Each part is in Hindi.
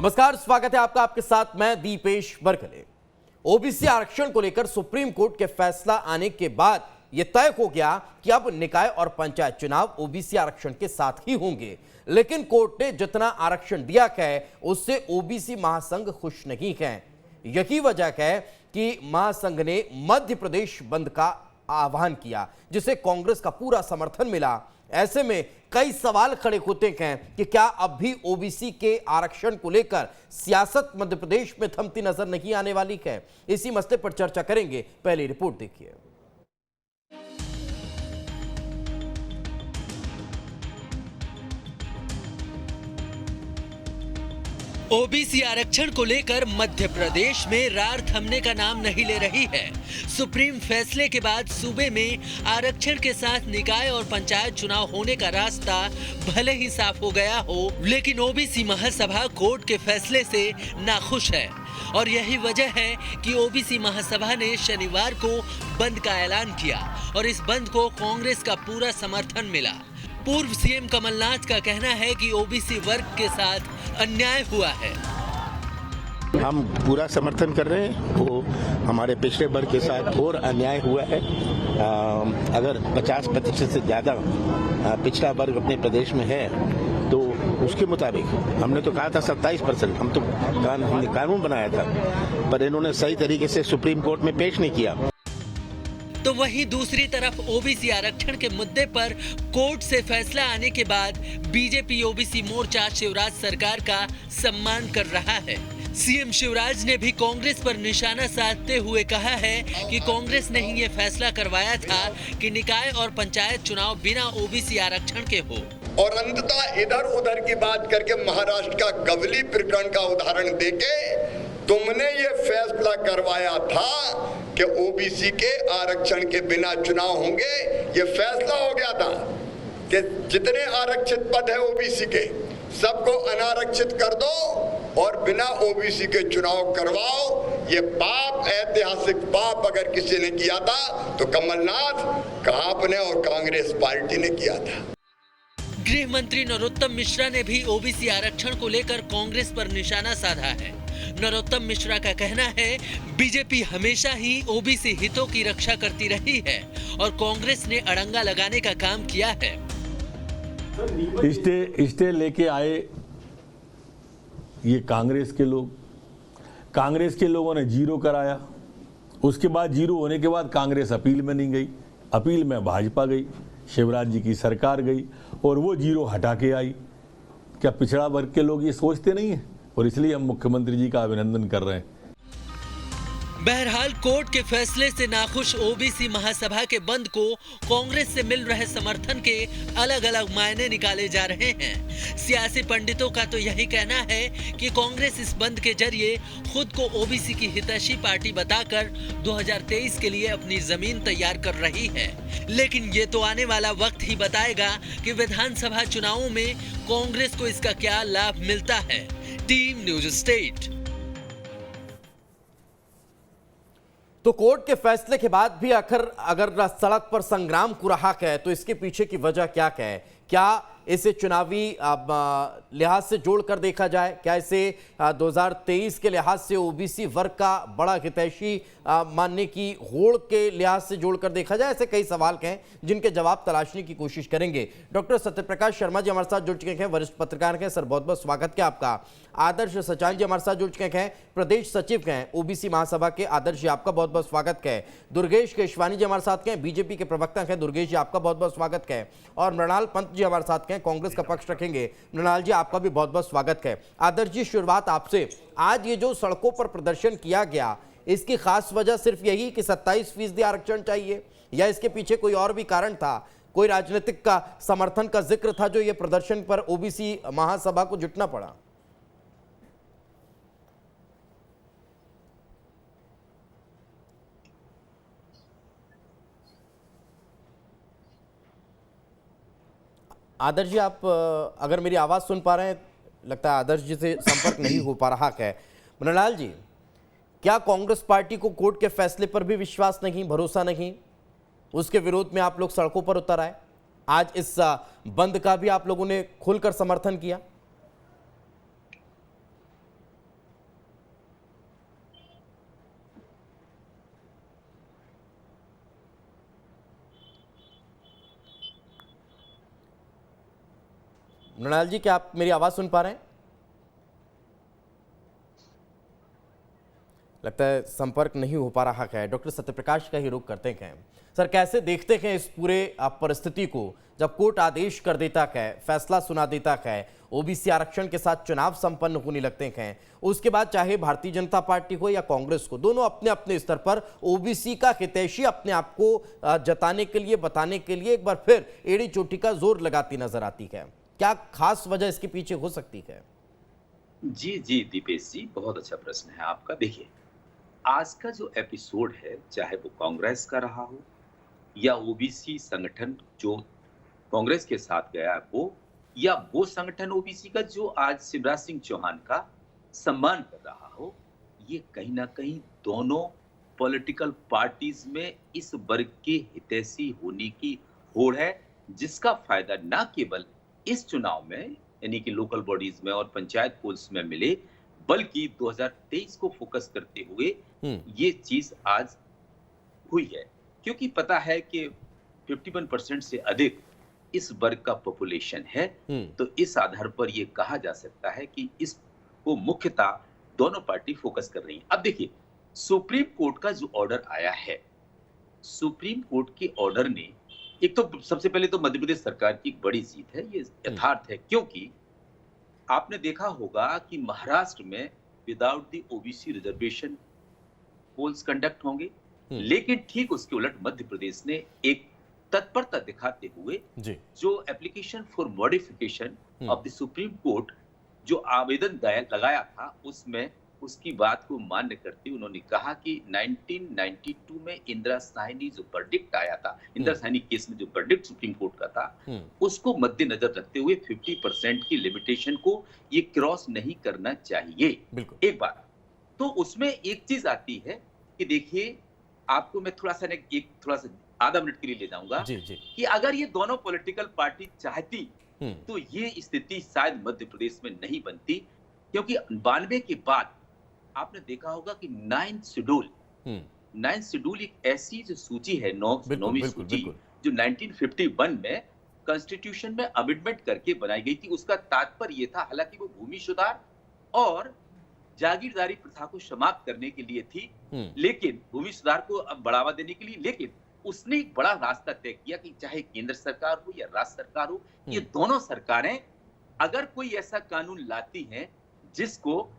नमस्कार, स्वागत है आपका। आपके साथ मैं दीपेश बरकले। ओबीसी आरक्षण को लेकर सुप्रीम कोर्ट के फैसला आने के बाद यह तय हो गया कि अब निकाय और पंचायत चुनाव ओबीसी आरक्षण के साथ ही होंगे। लेकिन कोर्ट ने जितना आरक्षण दिया है उससे ओबीसी महासंघ खुश नहीं है। यही वजह है कि महासंघ ने मध्य प्रदेश बंद का आह्वान किया, जिसे कांग्रेस का पूरा समर्थन मिला। ऐसे में कई सवाल खड़े होते हैं कि क्या अब भी ओबीसी के आरक्षण को लेकर सियासत मध्य प्रदेश में थमती नजर नहीं आने वाली है। इसी मसले पर चर्चा करेंगे। पहली रिपोर्ट देखिए। ओबीसी आरक्षण को लेकर मध्य प्रदेश में रार थमने का नाम नहीं ले रही है। सुप्रीम फैसले के बाद सूबे में आरक्षण के साथ निकाय और पंचायत चुनाव होने का रास्ता भले ही साफ हो गया हो, लेकिन ओबीसी महासभा कोर्ट के फैसले से नाखुश है। और यही वजह है कि ओबीसी महासभा ने शनिवार को बंद का ऐलान किया और इस बंद को कांग्रेस का पूरा समर्थन मिला। पूर्व सीएम कमलनाथ का कहना है कि ओबीसी वर्ग के साथ अन्याय हुआ है। हम पूरा समर्थन कर रहे हैं। वो हमारे पिछड़े वर्ग के साथ और अन्याय हुआ है। अगर 50% से ज़्यादा पिछड़ा वर्ग अपने प्रदेश में है तो उसके मुताबिक हमने तो कहा था 27%। हमने कानून बनाया था, पर इन्होंने सही तरीके से सुप्रीम कोर्ट में पेश नहीं किया। तो वहीं दूसरी तरफ ओबीसी आरक्षण के मुद्दे पर कोर्ट से फैसला आने के बाद बीजेपी ओबीसी मोर्चा शिवराज सरकार का सम्मान कर रहा है। सीएम शिवराज ने भी कांग्रेस पर निशाना साधते हुए कहा है कि कांग्रेस ने ही ये फैसला करवाया था कि निकाय और पंचायत चुनाव बिना ओबीसी आरक्षण के हो। और अंततः इधर उधर की बात करके महाराष्ट्र का गवली प्रकरण का उदाहरण देके तुमने ये फैसला करवाया था कि ओबीसी के आरक्षण के बिना चुनाव होंगे। ये फैसला हो गया था कि जितने आरक्षित पद है ओबीसी के सबको अनारक्षित कर दो और बिना ओबीसी के चुनाव करवाओ। ये पाप, ऐतिहासिक पाप अगर किसी ने किया था तो कमलनाथ, आपने और कांग्रेस पार्टी ने किया था। गृह मंत्री नरोत्तम मिश्रा ने भी ओबीसी आरक्षण को लेकर कांग्रेस पर निशाना साधा है। नरोत्तम मिश्रा का कहना है बीजेपी हमेशा ही ओबीसी हितों की रक्षा करती रही है और कांग्रेस ने अड़ंगा लगाने का काम किया है। स्टे लेके आए ये कांग्रेस के लोगों ने जीरो कराया। उसके बाद जीरो होने के बाद कांग्रेस अपील में नहीं गई, अपील में भाजपा गई, शिवराज जी की सरकार गई और वो जीरो हटा के आई। क्या पिछड़ा वर्ग के लोग ये सोचते नहीं है? और इसलिए हम मुख्यमंत्री जी का अभिनंदन कर रहे हैं। बहरहाल कोर्ट के फैसले से नाखुश ओबीसी महासभा के बंद को कांग्रेस से मिल रहे समर्थन के अलग अलग मायने निकाले जा रहे हैं। सियासी पंडितों का तो यही कहना है कि कांग्रेस इस बंद के जरिए खुद को ओबीसी की हितैषी पार्टी बताकर 2023 के लिए अपनी जमीन तैयार कर रही है। लेकिन ये तो आने वाला वक्त ही बताएगा कि विधानसभा चुनावों में कांग्रेस को इसका क्या लाभ मिलता है। Team news state. तो कोर्ट के फैसले के बाद भी आखिर अगर सड़क पर संग्राम हो रहा है तो इसके पीछे की वजह क्या है? क्या इसे चुनावी लिहाज से जोड़कर देखा जाए? क्या इसे 2023 के लिहाज से ओबीसी वर्ग का बड़ा हितैषी मानने की होड़ के लिहाज से जोड़कर देखा जाए? ऐसे कई सवाल हैं जिनके जवाब तलाशने की कोशिश करेंगे। डॉक्टर सत्यप्रकाश शर्मा जी हमारे साथ जुड़ चुके हैं, वरिष्ठ पत्रकार हैं। सर, बहुत बहुत स्वागत है आपका। आदर्श सचान जी हमारे साथ जुड़ चुके हैं, प्रदेश सचिव हैं ओबीसी महासभा के। आदर्श जी आपका बहुत बहुत स्वागत है। दुर्गेश केशवानी जी हमारे साथ हैं, बीजेपी के प्रवक्ता हैं। दुर्गेश जी आपका बहुत बहुत स्वागत है। और मृणाल पंत जी हमारे साथ हैं, कांग्रेस का पक्ष रखेंगे। मृणाल जी आपका भी बहुत बहुत स्वागत है। आदर्श जी, शुरुआत आपसे। आज ये जो सड़कों पर प्रदर्शन किया गया, इसकी खास वजह सिर्फ यही कि 27% आरक्षण चाहिए, या इसके पीछे कोई और भी कारण था? कोई राजनीतिक का समर्थन का जिक्र था जो ये प्रदर्शन पर ओबीसी महासभा को जुटना पड़ा? आदर्श जी, आप अगर मेरी आवाज़ सुन पा रहे हैं, लगता है आदर्श जी से संपर्क नहीं हो पा रहा है। मृणाल जी, क्या कांग्रेस पार्टी को कोर्ट के फैसले पर भी विश्वास नहीं, भरोसा नहीं? उसके विरोध में आप लोग सड़कों पर उतर आए। आज इस बंद का भी आप लोगों ने खुलकर समर्थन किया। मृणाल जी, क्या आप मेरी आवाज सुन पा रहे हैं? लगता है संपर्क नहीं हो पा रहा है। डॉक्टर सत्यप्रकाश का ही रुख करते हैं। सर, कैसे देखते हैं इस पूरे परिस्थिति को, जब कोर्ट आदेश कर देता है, फैसला सुना देता है, ओबीसी आरक्षण के साथ चुनाव संपन्न होने लगते हैं, उसके बाद चाहे भारतीय जनता पार्टी हो या कांग्रेस को, दोनों अपने अपने स्तर पर ओबीसी का हितैषी अपने आप को जताने के लिए, बताने के लिए एक बार फिर एड़ी चोटी का जोर लगाती नजर आती है। क्या खास वजह इसके पीछे हो सकती है? जी दीपेश जी, बहुत अच्छा प्रश्न है आपका। देखिए, आज का जो एपिसोड है, चाहे वो कांग्रेस का रहा हो या ओबीसी संगठन जो कांग्रेस के साथ गया वो, या वो संगठन ओबीसी का जो आज शिवराज सिंह चौहान का सम्मान कर रहा हो, ये कहीं ना कहीं दोनों पॉलिटिकल पार्टीज में इस वर्ग के हितैषी होने की होड़ है, जिसका फायदा ना केवल इस चुनाव में यानी कि लोकल बॉडीज में और पंचायत पोल्स में मिले, बल्कि 2023 को फोकस करते हुए ये चीज आज हुई है। क्योंकि पता है कि 51% से अधिक इस वर्ग का पॉपुलेशन है, तो इस आधार पर यह कहा जा सकता है कि इसको मुख्यतः दोनों पार्टी फोकस कर रही है। अब देखिए, सुप्रीम कोर्ट का जो ऑर्डर आया है, सुप्रीम कोर्ट के ऑर्डर ने, एक तो सबसे पहले तो मध्य प्रदेश सरकार की एक बड़ी जीत है, ये यथार्थ है। क्योंकि आपने देखा होगा कि महाराष्ट्र में without the OBC reservation polls conduct होंगे, लेकिन ठीक उसके उलट मध्य प्रदेश ने एक तत्परता दिखाते हुए जो application for modification of the supreme court जो आवेदन लगाया था, उसमें उसकी बात को मान्य करते हुए उन्होंने कहा कि 1992 में इंदिरा साहनी जो वर्डिक्ट आया था, इंदिरा साहनी केस में जो वर्डिक्ट सुप्रीम कोर्ट का था, उसको मद्देनजर रखते हुए 50% की लिमिटेशन को ये क्रॉस नहीं करना चाहिए। एक बात तो उसमें एक चीज आती है कि देखिए, आपको मैं थोड़ा सा आधा मिनट के लिए ले जाऊंगा कि अगर ये दोनों पॉलिटिकल पार्टी चाहती तो ये स्थिति शायद मध्य प्रदेश में नहीं बनती, क्योंकि 92 के बाद आपने देखा होगा कि 9th शेड्यूल एक ऐसी जो सूची है, नौवीं सूची, जो 1951 में कॉन्स्टिट्यूशन में अमेंडमेंट करके बनाई गई थी। उसका तात्पर्य ये था, हालांकि वो भूमि सुधार और जागीरदारी प्रथा को समाप्त करने के लिए थी, लेकिन भूमि सुधार को अब बढ़ावा देने के लिए, लेकिन उसने एक बड़ा रास्ता तय किया कि चाहे केंद्र सरकार हो या राज्य सरकार हो, ये दोनों सरकारें अगर कोई ऐसा कानून लाती हैं जिसको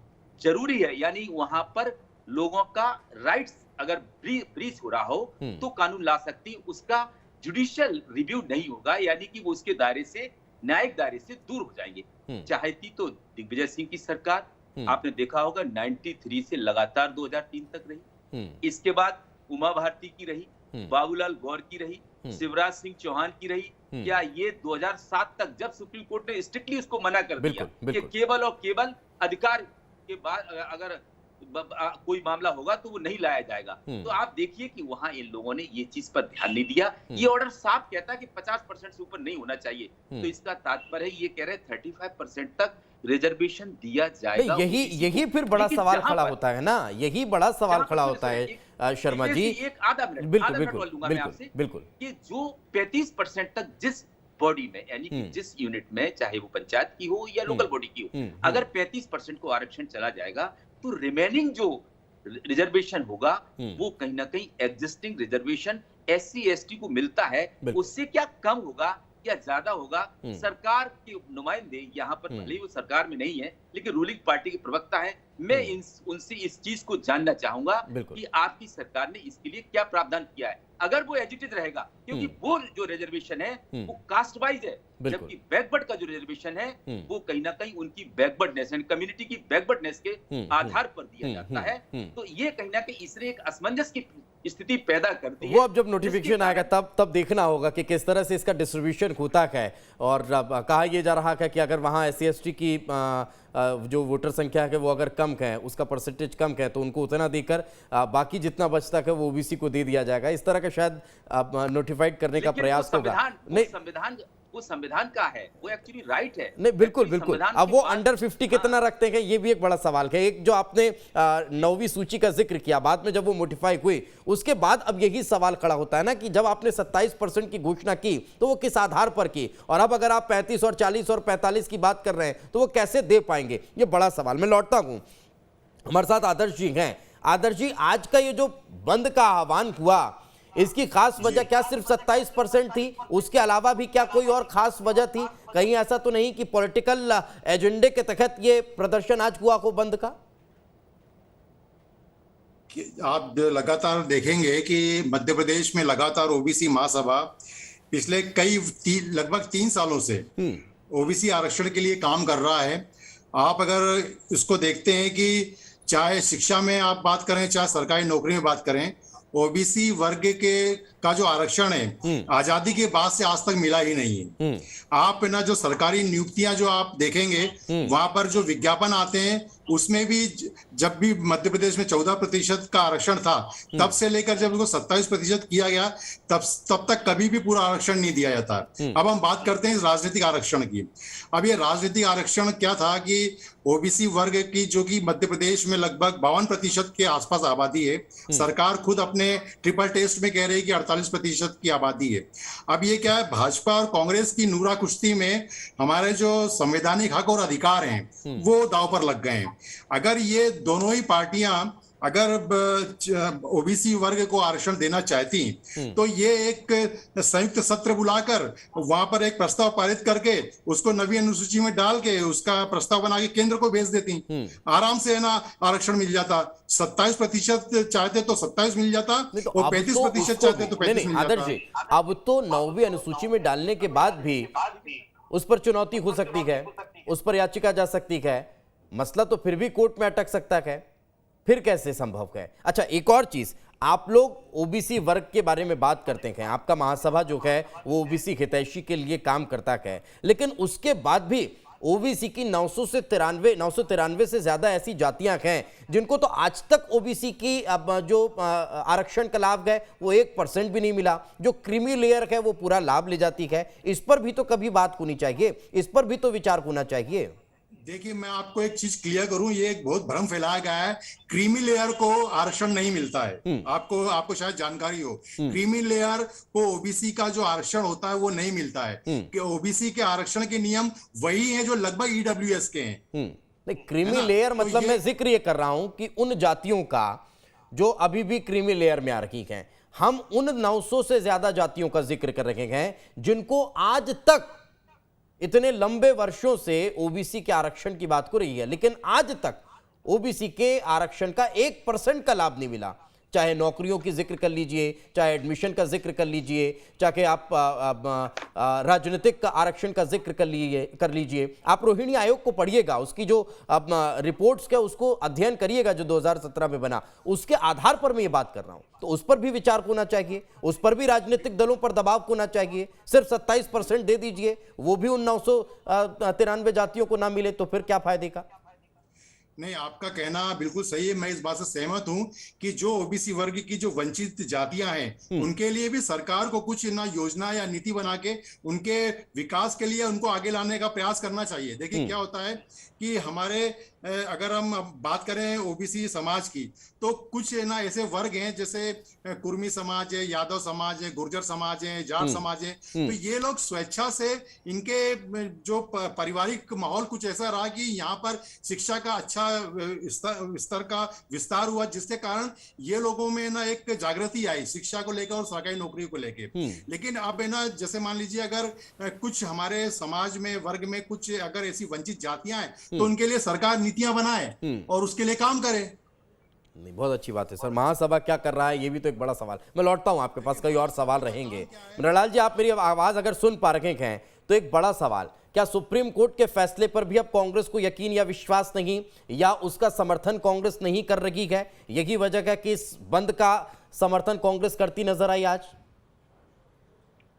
जरूरी है, यानी वहां पर लोगों का राइट्स अगर ब्रीच हो रहा हो तो कानून ला सकती, उसका जुडिशियल रिव्यू नहीं होगा, यानी कि वो उसके दायरे से, न्यायिक दायरे से दूर हो जाएंगे। चाहती तो दिग्विजय सिंह की सरकार, आपने देखा होगा 93 से लगातार 2003 तक रही, इसके बाद उमा भारती की रही, बाबूलाल गौर की रही, शिवराज सिंह चौहान की रही, क्या ये 2007 तक, जब सुप्रीम कोर्ट ने स्ट्रिक्टली उसको मना कर दिया कि केवल और केवल अधिकार के बाद अगर कोई मामला होगा तो वो नहीं लाया जाएगा, तो आप देखिए कि वहां इन लोगों ने ये चीज पर ध्यान नहीं दिया। ये ऑर्डर साफ कहता है कि 50% से ऊपर नहीं होना चाहिए, तो इसका तात्पर्य ये कह रहे 35% तक रिजर्वेशन दिया जाएगा। यही फिर बड़ा सवाल खड़ा होता है ना, यही बड़ा सवाल खड़ा होता है शर्मा जी। एक आधा मिनट लूंगा मैं आपसे कि जो 35% तक जिस बॉडी में, यानी कि जिस यूनिट में, चाहे वो पंचायत की हो या लोकल बॉडी की हो, अगर 35% को आरक्षण चला जाएगा तो रिमेनिंग जो रिजर्वेशन होगा वो कहीं ना कहीं एग्जिस्टिंग रिजर्वेशन SC ST को मिलता है, उससे क्या कम होगा या ज्यादा होगा। सरकार के नुमाइंदे यहाँ पर, भले ही वो सरकार में नहीं है लेकिन रूलिंग पार्टी के प्रवक्ता है, मैं उनसे इस चीज को जानना चाहूंगा कि आपकी सरकार ने इसके लिए क्या प्रावधान किया है। अगर वो एजिटेड रहेगा, क्योंकि वो जो रिजर्वेशन है वो कास्ट वाइज है, जबकि बैकवर्ड का जो रिजर्वेशन है वो कहीं ना कहीं उनकी बैकवर्डनेस एंड कम्युनिटी की बैकवर्डनेस के आधार पर दिया जाता है, तो ये कहीं ना कहीं इसने एक असमंजस की स्थिति पैदा करती है। वो अब जब नोटिफिकेशन आएगा तब देखना होगा कि किस तरह से इसका डिस्ट्रीब्यूशन होता है। और कहा यह जा रहा है कि अगर वहाँ SC ST की जो वोटर संख्या है वो अगर कम है, उसका परसेंटेज कम है, तो उनको उतना देकर बाकी जितना बचता है वो OBC को दे दिया जाएगा। इस तरह का शायद नोटिफाइड करने का प्रयास होगा। नहीं, संविधान वो संविधान का है, वो एक्चुअली राइट है। नहीं, बिल्कुल Actually बिल्कुल। संविधान अब की वो बात- अंडर 50 कितना रखते हैं, ये भी एक बड़ा सवाल है। एक जो आपने 9वीं सूची का जिक्र किया, बाद में जब वो मोडिफाई हुई, उसके बाद अब यही सवाल खड़ा होता है ना कि जब आपने 27% की घोषणा की तो वो किस आधार पर की, और अब अगर आप 35 और 40 और 45 की बात कर रहे हैं तो वो कैसे दे पाएंगे, ये बड़ा सवाल। मैं लौटता हूं, हमारे साथ आदर्श जी हैं। आदर्श जी, आज का ये जो बंद का आह्वान हुआ, इसकी खास वजह क्या सिर्फ 27% थी? उसके अलावा भी क्या कोई और खास वजह थी? कहीं ऐसा तो नहीं कि पॉलिटिकल एजेंडे के तहत ये प्रदर्शन आज हुआ हो बंद का? आप लगातार देखेंगे कि मध्य प्रदेश में लगातार ओबीसी महासभा पिछले लगभग 3 सालों से ओबीसी आरक्षण के लिए काम कर रहा है। आप अगर इसको देखते हैं कि चाहे शिक्षा में आप बात करें, चाहे सरकारी नौकरी में बात करें, ओबीसी वर्ग का जो आरक्षण है आजादी के बाद से आज तक मिला ही नहीं है। आप ना जो सरकारी नियुक्तियां जो आप देखेंगे वहां पर जो विज्ञापन आते हैं उसमें भी जब भी मध्य प्रदेश में 14% का आरक्षण था, तब से लेकर जब उसको 27% किया गया, तब तक कभी भी पूरा आरक्षण नहीं दिया जाता। अब हम बात करते हैं राजनीतिक आरक्षण की। अब ये राजनीतिक आरक्षण क्या था कि ओबीसी वर्ग की, जो कि मध्य प्रदेश में लगभग 52% के आसपास आबादी है, सरकार खुद अपने ट्रिपल टेस्ट में कह रही है कि 48% की आबादी है। अब ये क्या है, भाजपा और कांग्रेस की नूरा कुश्ती में हमारे जो संवैधानिक हक और अधिकार हैं वो दांव पर लग गए हैं। अगर ये दोनों ही पार्टियां अगर ओबीसी वर्ग को आरक्षण देना चाहती तो ये एक संयुक्त सत्र बुलाकर वहां पर एक प्रस्ताव पारित करके उसको नवी अनुसूची में डाल के उसका प्रस्ताव बना के केंद्र को भेज देती, आराम से है ना आरक्षण मिल जाता। 27% चाहते तो 27 मिल जाता तो और 35% चाहते तो 35 मिल आदर्श जाता। जी, अब तो 9वीं अनुसूची में डालने के बाद भी उस पर चुनौती हो सकती है, उस पर याचिका जा सकती है, मसला तो फिर भी कोर्ट में अटक सकता है, फिर कैसे संभव है? अच्छा, एक और चीज, आप लोग ओबीसी वर्ग के बारे में बात करते हैं, आपका महासभा जो है वो ओबीसी हितैषी के लिए काम करता है, लेकिन उसके बाद भी ओबीसी की 993 से ज्यादा ऐसी जातियां हैं जिनको तो आज तक ओबीसी की अब जो आरक्षण का लाभ है वो 1% भी नहीं मिला। जो क्रीमी लेयर है वो पूरा लाभ ले जाती है। इस पर भी तो कभी बात होनी चाहिए, इस पर भी तो विचार होना चाहिए। देखिए, मैं आपको एक चीज क्लियर करूं, ये एक बहुत भ्रम फैलाया गया है। क्रीमी लेयर को आरक्षण नहीं मिलता है। आपको शायद जानकारी हो, क्रीमी लेयर को ओबीसी का जो आरक्षण होता है वो नहीं मिलता है। कि ओबीसी के आरक्षण के नियम वही हैं जो लगभग ईडब्ल्यूएस के हैं। नहीं, क्रीमी लेयर मतलब मैं जिक्र ये कर रहा हूं कि उन जातियों का जो अभी भी क्रीमी लेयर में आ रही हैं, हम उन 900 से ज्यादा जातियों का जिक्र कर रहे हैं जिनको आज तक इतने लंबे वर्षों से ओबीसी के आरक्षण की बात हो रही है, लेकिन आज तक ओबीसी के आरक्षण का 1% का लाभ नहीं मिला। चाहे नौकरियों की जिक्र कर लीजिए, चाहे एडमिशन का जिक्र कर लीजिए, चाहे आप राजनीतिक आरक्षण का जिक्र कर लीजिए। आप रोहिणी आयोग को पढ़िएगा, उसकी जो रिपोर्ट्स का उसको अध्ययन करिएगा जो 2017 में बना, उसके आधार पर मैं ये बात कर रहा हूं। तो उस पर भी विचार होना चाहिए, उस पर भी राजनीतिक दलों पर दबाव होना चाहिए। सिर्फ 27% दे दीजिए, वो भी उन 993 जातियों को ना मिले तो फिर क्या फायदे का? नहीं, आपका कहना बिल्कुल सही है। मैं इस बात से सहमत हूं कि जो ओबीसी वर्ग की जो वंचित जातियां हैं उनके लिए भी सरकार को कुछ ना योजना या नीति बना के उनके विकास के लिए उनको आगे लाने का प्रयास करना चाहिए। देखिए क्या होता है कि हमारे अगर हम बात करें ओबीसी समाज की, तो कुछ ना ऐसे वर्ग हैं जैसे कुर्मी समाज है, यादव समाज है, गुर्जर समाज है, जाट समाज है। तो ये लोग स्वेच्छा से, इनके जो पारिवारिक माहौल कुछ ऐसा रहा कि यहाँ पर शिक्षा का अच्छा स्तर का विस्तार हुआ, जिसके कारण ये लोगों में ना एक जागृति आई शिक्षा को लेकर और सरकारी नौकरी को लेकर। लेकिन अब है ना, जैसे मान लीजिए अगर कुछ हमारे समाज में वर्ग में कुछ अगर ऐसी वंचित जातियां हैं तो उनके लिए सरकार नीतियां बनाए और उसके लिए काम करे। नहीं, बहुत अच्छी बात है सर। महासभा क्या कर रहा है ये भी तो एक बड़ा सवाल। मैं लौटता हूं आपके पास, कई और सवाल रहेंगे। मृणाल जी, आप मेरी आवाज अगर सुन पा रहे हैं तो एक बड़ा सवाल, क्या सुप्रीम कोर्ट के फैसले पर भी अब कांग्रेस को यकीन या विश्वास नहीं, या उसका समर्थन कांग्रेस नहीं कर रही है? यही वजह है कि इस बंद का समर्थन कांग्रेस करती नजर आई आज?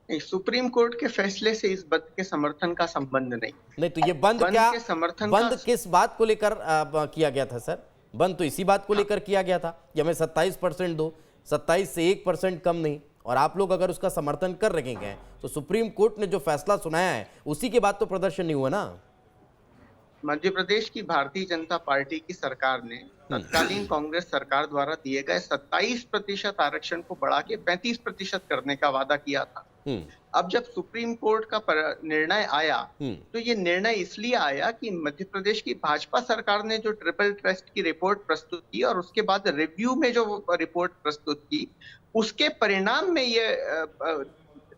सुप्रीम कोर्ट के फैसले से इस बंद के समर्थन का संबंध नहीं। तो ये बंद क्या, बंद किस बात को लेकर किया गया था सर? बंद तो इसी बात को लेकर किया गया था कि हमें 27% दो, 27 से 1% कम नहीं, और आप लोग अगर उसका समर्थन कर रहे हैं तो सुप्रीम कोर्ट ने जो फैसला सुनाया है उसी के बाद तो प्रदर्शन नहीं हुआ ना। मध्य प्रदेश की भारतीय जनता पार्टी की सरकार ने तत्कालीन कांग्रेस सरकार द्वारा दिए गए 27% आरक्षण को बढ़ा के 35% करने का वादा किया था। अब जब सुप्रीम कोर्ट का निर्णय आया तो ये निर्णय इसलिए आया कि मध्य प्रदेश की भाजपा सरकार ने जो ट्रिपल ट्रस्ट की रिपोर्ट प्रस्तुत की और उसके बाद रिव्यू में जो रिपोर्ट प्रस्तुत की उसके परिणाम में ये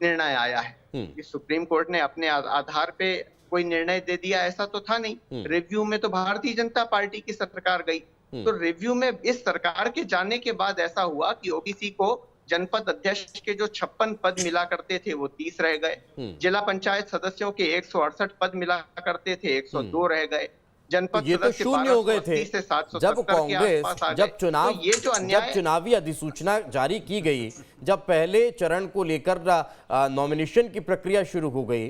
निर्णय आया है कि सुप्रीम कोर्ट ने अपने आधार पे कोई निर्णय दे दिया ऐसा तो था नहीं। रिव्यू में तो भारतीय जनता पार्टी की सरकार गई, तो रिव्यू में इस सरकार के जाने के बाद ऐसा हुआ कि ओबीसी को जनपद अध्यक्ष के जो 56 पद मिला करते थे वो 30 रह गए, जिला पंचायत सदस्यों के 168 पद मिला करते थे 102 रह गए, जनपद ये तो शून्य हो गए थे जब कांग्रेस जब चुनावी अधिसूचना जारी की गई, जब पहले चरण को लेकर नॉमिनेशन की प्रक्रिया शुरू हो गई,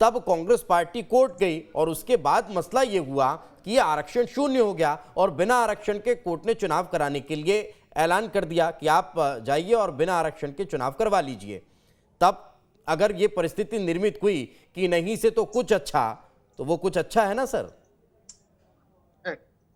तब कांग्रेस पार्टी कोर्ट गई और उसके बाद मसला ये हुआ कि ये आरक्षण शून्य हो गया और बिना आरक्षण के कोर्ट ने चुनाव कराने के लिए ऐलान कर दिया कि आप जाइए और बिना आरक्षण के चुनाव करवा लीजिए। तब अगर ये परिस्थिति निर्मित हुई कि नहीं से तो कुछ अच्छा, तो वो कुछ अच्छा है ना सर?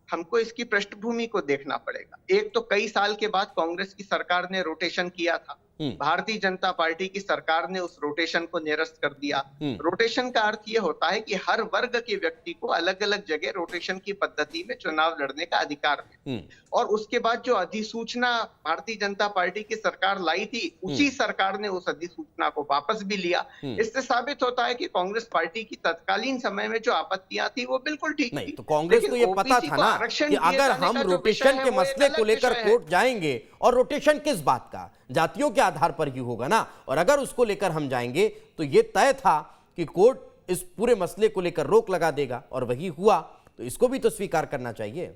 हमको इसकी पृष्ठभूमि को देखना पड़ेगा। एक तो कई साल के बाद कांग्रेस की सरकार ने रोटेशन किया था, भारतीय जनता पार्टी की सरकार ने उस रोटेशन को निरस्त कर दिया। रोटेशन का अर्थ ये होता है कि हर वर्ग के व्यक्ति को अलग अलग जगह रोटेशन की पद्धति में चुनाव लड़ने का अधिकार है। और उसके बाद जो अधिसूचना भारतीय जनता पार्टी की सरकार लाई थी, उसी सरकार ने उस अधिसूचना को वापस भी लिया। इससे साबित होता है कि कांग्रेस पार्टी की तत्कालीन समय में जो आपत्तियां थी वो बिल्कुल ठीक थी। तो कांग्रेस को ये पता था ना कि अगर हम रोटेशन के मसले को लेकर कोर्ट जाएंगे, और रोटेशन किस बात का, जातियों के आधार पर ही होगा ना, और अगर उसको लेकर हम जाएंगे तो ये तय था कि कोर्ट इस पूरे मसले को लेकर रोक लगा देगा, और वही हुआ। तो इसको भी तो स्वीकार करना चाहिए।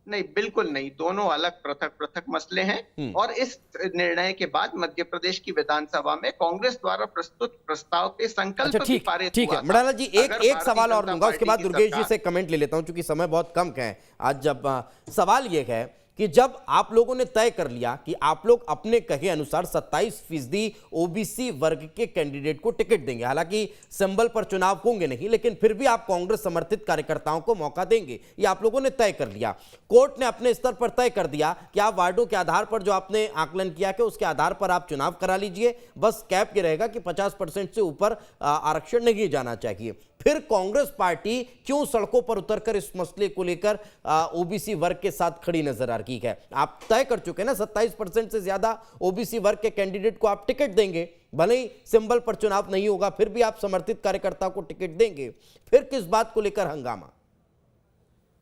नहीं, बिल्कुल नहीं, दोनों अलग पृथक पृथक मसले हैं। और इस निर्णय के बाद मध्य प्रदेश की विधानसभा में कांग्रेस द्वारा प्रस्तुत प्रस्ताव पे संकल्प भी पारित हुआ। ठीक है मृणाला जी, एक सवाल और लूंगा, उसके बाद दुर्गेश जी से कमेंट ले लेता हूं, क्योंकि समय बहुत कम है आज। जब सवाल ये है कि जब आप लोगों ने तय कर लिया कि आप लोग अपने कहे अनुसार 27% ओबीसी वर्ग के कैंडिडेट को टिकट देंगे, हालांकि सिंबल पर चुनाव होंगे नहीं, लेकिन फिर भी आप कांग्रेस समर्थित कार्यकर्ताओं को मौका देंगे, ये आप लोगों ने तय कर लिया। कोर्ट ने अपने स्तर पर तय कर दिया कि आप वार्डों के आधार पर जो आपने आकलन किया कि उसके आधार पर आप चुनाव करा लीजिए, बस कैप ये रहेगा कि 50% से ऊपर आरक्षण नहीं जाना चाहिए। फिर कांग्रेस पार्टी क्यों सड़कों पर उतरकर इस मसले को लेकर ओबीसी वर्ग के साथ खड़ी नजर आ रही है? आप तय कर चुके हैं ना 27% से ज्यादा ओबीसी वर्ग के कैंडिडेट को आप टिकट देंगे, भले ही सिंबल पर चुनाव नहीं होगा, फिर भी आप समर्थित कार्यकर्ता को टिकट देंगे। फिर किस बात को लेकर हंगामा?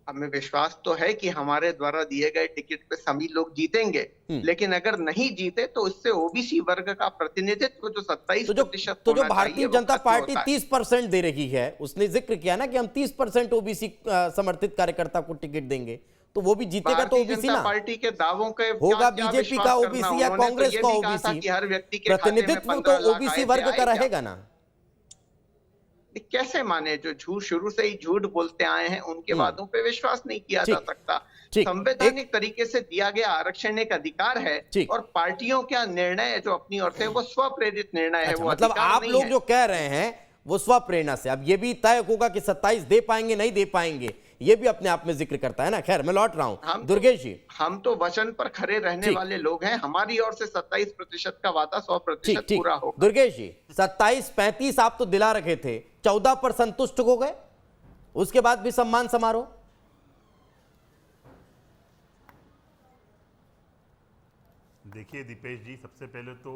हमें विश्वास तो है कि हमारे द्वारा दिए गए टिकट पे सभी लोग जीतेंगे, लेकिन अगर नहीं जीते तो इससे ओबीसी वर्ग का प्रतिनिधित्व जो 27% तो जो भारतीय जनता पार्टी 30% दे रही है, उसने जिक्र किया ना कि हम 30% ओबीसी समर्थित कार्यकर्ता को टिकट देंगे, तो वो भी जीतेगा तो ओबीसी ना। पार्टी के दावों के होगा बीजेपी का ओबीसी या कांग्रेस का ओबीसी, हर व्यक्ति के प्रतिनिधित्व तो ओबीसी वर्ग का रहेगा ना। कैसे माने? जो झूठ शुरू से ही झूठ बोलते आए हैं उनके वादों पे विश्वास नहीं किया जा सकता। संवैधानिक तरीके से दिया गया आरक्षण एक अधिकार है, और पार्टियों का निर्णय जो अपनी ओर से वो स्वप्रेरित निर्णय है। वो मतलब आप लोग जो कह रहे हैं वो स्वप्रेरणा से, अब ये भी तय होगा कि 27 दे पाएंगे नहीं दे पाएंगे, ये भी अपने आप में जिक्र करता है ना। खैर मैं लौट रहा हूं दुर्गेश जी। हम तो वचन पर खरे रहने वाले लोग हैं, हमारी ओर से 27% का वादा 100% पूरा होगा। दुर्गेश जी 27-35 आप तो दिला रखे थे, 14 पर संतुष्ट हो गए, उसके बाद भी सम्मान समारोह? देखिए दीपेश जी, सबसे पहले तो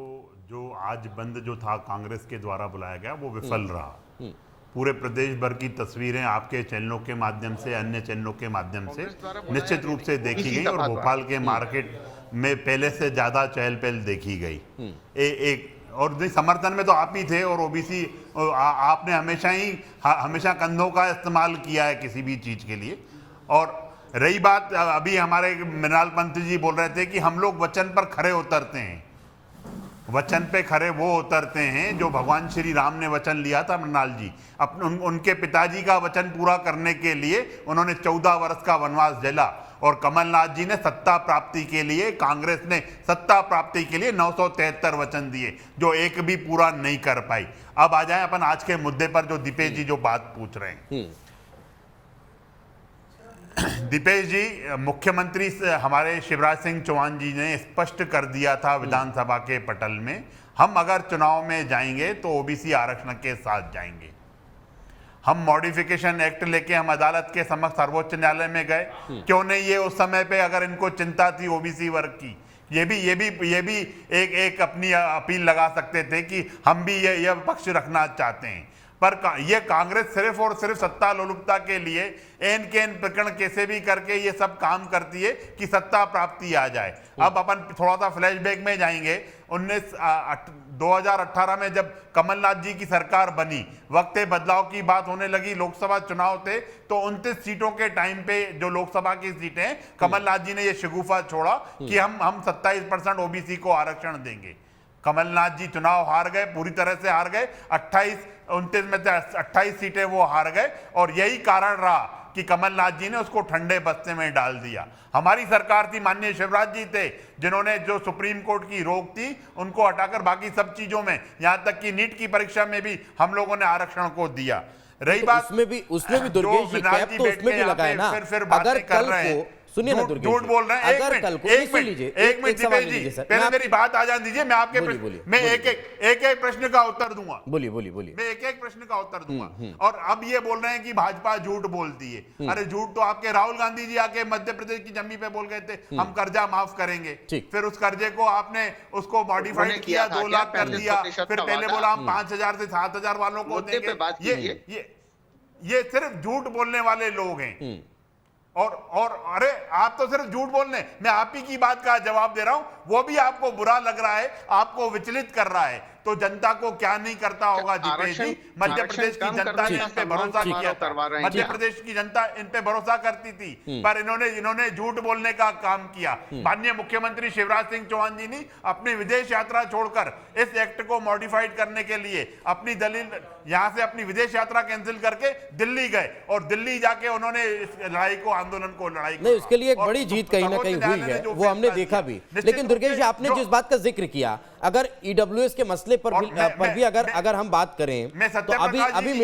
जो आज बंद जो था कांग्रेस के द्वारा बुलाया गया वो विफल रहा। पूरे प्रदेश भर की तस्वीरें आपके चैनलों के माध्यम से, अन्य चैनलों के माध्यम से निश्चित रूप से देखी गई, और भोपाल के मार्केट में पहले से ज्यादा चहल पहल देखी गई। एक और समर्थन में तो आप ही थे, और ओबीसी आपने हमेशा कंधों का इस्तेमाल किया है किसी भी चीज के लिए। और रही बात, अभी हमारे मृणाल पंत जी बोल रहे थे कि हम लोग वचन पर खरे उतरते हैं। वचन पे खरे वो उतरते हैं जो भगवान श्री राम ने वचन लिया था। मृणाल जी उनके पिताजी का वचन पूरा करने के लिए उन्होंने 14 वर्ष का वनवास झेला, और कमलनाथ जी ने सत्ता प्राप्ति के लिए, कांग्रेस ने सत्ता प्राप्ति के लिए 973 वचन दिए जो एक भी पूरा नहीं कर पाई। अब आ जाए अपन आज के मुद्दे पर, जो दीपेश जी जो बात पूछ रहे हैं। दीपेश जी, मुख्यमंत्री हमारे शिवराज सिंह चौहान जी ने स्पष्ट कर दिया था विधानसभा के पटल में, हम अगर चुनाव में जाएंगे तो ओबीसी आरक्षण के साथ जाएंगे। हम मॉडिफिकेशन एक्ट लेके हम अदालत के समक्ष सर्वोच्च न्यायालय में गए। क्यों नहीं? ये उस समय पे अगर इनको चिंता थी ओबीसी वर्ग की, ये भी एक अपनी अपील लगा सकते थे कि हम भी ये पक्ष रखना चाहते हैं। पर ये कांग्रेस सिर्फ और सिर्फ सत्ता लोलुपता के लिए एन के एन प्रकरण कैसे भी करके ये सब काम करती है कि सत्ता प्राप्ति आ जाए। अब अपन थोड़ा सा फ्लैशबैक में जाएंगे। 2018 में जब कमलनाथ जी की सरकार बनी, वक्त बदलाव की बात होने लगी, लोकसभा चुनाव थे, तो 29 सीटों के टाइम पे जो लोकसभा की सीटें, कमलनाथ जी ने ये शगुफा छोड़ा कि हम 27% ओबीसी को आरक्षण देंगे। कमलनाथ जी चुनाव हार गए, पूरी तरह से हार गए। 29 में से 28 सीटें वो हार गए और यही कारण रहा कि कमलनाथ जी ने उसको ठंडे बस्ते में डाल दिया। हमारी सरकार थी, माननीय शिवराज जी थे, जिन्होंने जो सुप्रीम कोर्ट की रोक थी उनको हटाकर बाकी सब चीजों में, यहां तक कि नीट की परीक्षा में भी हम लोगों ने आरक्षण को दिया। रही तो बात उसमें भी दुर्गेश जी कैप तो उसमें भी लगा है ना। फिर अगर कल को सुनिए ना दुर्गेश, झूठ बोल रहे हैं। अगर कल को एक मिनट दीपेश जी, पहले मेरी बात आ जाने दीजिए। मैं आपके मैं एक प्रश्न का उत्तर दूंगा। बोलिए। मैं एक प्रश्न का उत्तर दूंगा। और अब ये बोल रहे हैं कि भाजपा झूठ बोलती है। अरे झूठ तो आपके राहुल गांधी जी आके मध्य प्रदेश की जमीन पे बोल गए थे हम कर्जा माफ करेंगे। फिर उस कर्जे को आपने उसको मॉडिफाइड किया, 2 लाख कर दिया। फिर पहले बोला हम 5,000 से 7,000 वालों को देंगे। ये सिर्फ झूठ बोलने वाले लोग हैं। और अरे आप तो सिर्फ झूठ बोलने, मैं आप ही की बात का जवाब दे रहा हूं, वो भी आपको बुरा लग रहा है, आपको विचलित कर रहा है। तो जनता को क्या नहीं करता होगा दीपेश जी। मध्य प्रदेश की जनता ने इन पे भरोसा किया था। मध्य प्रदेश की जनता इन पे भरोसा करती थी, पर इन्होंने झूठ बोलने का काम किया। माननीय मुख्यमंत्री शिवराज सिंह चौहान जी ने अपनी विदेश यात्रा छोड़कर इस एक्ट को मॉडिफाइड करने के लिए अपनी दलील, यहां से अपनी विदेश यात्रा कैंसिल करके दिल्ली गए और दिल्ली जाके उन्होंने इस लड़ाई को, आंदोलन को लड़ाई नहीं, उसके लिए एक बड़ी जीत कहीं ना कहीं हुई है, वो हमने देखा भी। लेकिन दुर्गेश जी, आपने जिस बात का जिक्र किया, अगर ईडब्ल्यूएस के मसले पर भी अगर हम बात करें तो अभी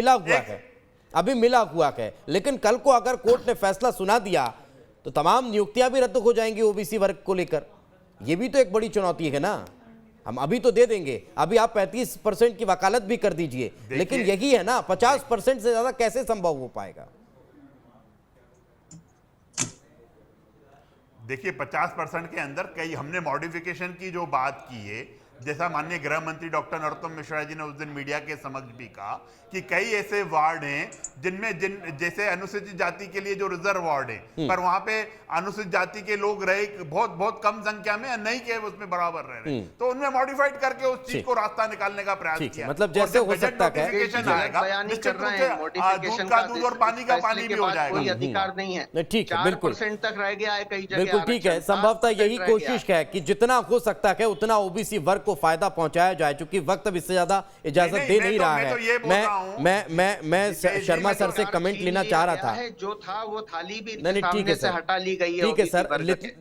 मिला हुआ है। लेकिन कल को अगर कोर्ट ने फैसला सुना दिया तो तमाम नियुक्तियां भी रद्द हो जाएंगी ओबीसी वर्ग को लेकर। यह भी तो एक बड़ी चुनौती है ना। हम अभी तो दे देंगे, अभी आप 35% की वकालत भी कर दीजिए, लेकिन यही है ना, 50% से ज्यादा कैसे संभव हो पाएगा? देखिए, 50% के अंदर कई हमने मॉडिफिकेशन की जो बात की है, जैसा माननीय गृह मंत्री डॉक्टर नरोत्तम मिश्रा जी ने उस दिन मीडिया के समक्ष भी कहा कि कई ऐसे वार्ड हैं जिनमें जैसे अनुसूचित जाति के लिए जो रिजर्व वार्ड है, पर वहां पे अनुसूचित जाति के लोग रहे बहुत कम संख्या में, नहीं के उसमें बराबर रह रहे, तो उनमें मॉडिफाइड करके उस चीज को रास्ता निकालने का प्रयास किया। मतलब जैसे हो सकता है दूध का दूध और पानी का पानी भी हो जाएगा। कोई अधिकार नहीं है। ठीक है, बिल्कुल 4% तक रह गया है कई जगह। बिल्कुल ठीक है। संभवतः यही कोशिश है कि जितना हो सकता है उतना ओबीसी वर्ग को फायदा पहुंचाया जाए, क्योंकि वक्त अब इससे ज्यादा इजाजत दे नहीं रहा है। मैं शर्मा सर से कमेंट लेना चाह रहा था। जो था वो थाली भी सामने से हटा ली गई है। ठीक है सर,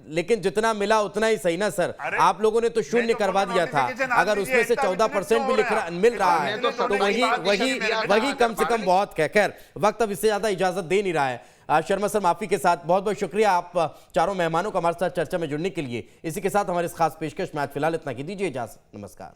लेकिन जितना मिला उतना ही सही ना सर। आप लोगों ने तो शून्य करवा दिया था, अगर उसमें से 14% भी मिल रहा है तो वही कम से कम बहुत है। खैर, वक्त अब इससे ज्यादा इजाजत दे नहीं रहा है। शर्मा सर, माफी के साथ बहुत बहुत शुक्रिया आप चारों मेहमानों का हमारे साथ चर्चा में जुड़ने के लिए। इसी के साथ हमारे इस खास पेशकश में आज फिलहाल इतना की दीजिए इजाजत। नमस्कार।